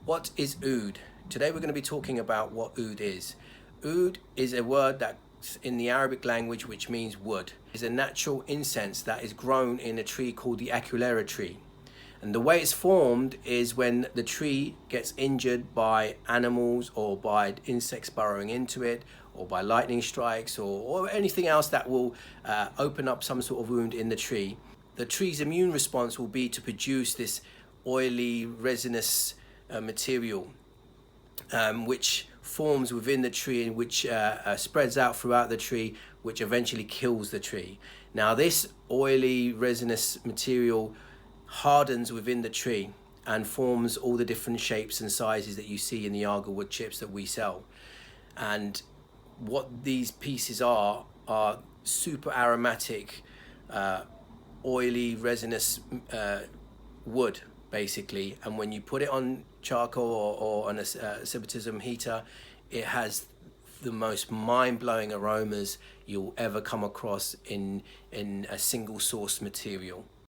What is oud? Today we're going to be talking about what oud is. Oud is a word that's in the Arabic language which means wood. It's a natural incense that is grown in a tree called the Agarwood tree. And the way it's formed is when the tree gets injured by animals or by insects burrowing into it, or by lightning strikes, or anything else that will open up some sort of wound in the tree. The tree's immune response will be to produce this oily, resinous material, which forms within the tree and which spreads out throughout the tree, which eventually kills the tree. Now, this oily, resinous material hardens within the tree and forms all the different shapes and sizes that you see in the Agarwood chips that we sell. And what these pieces are super aromatic, oily, resinous wood, basically. And when you put it on charcoal or on a separatism heater, it has the most mind-blowing aromas you'll ever come across in a single source material.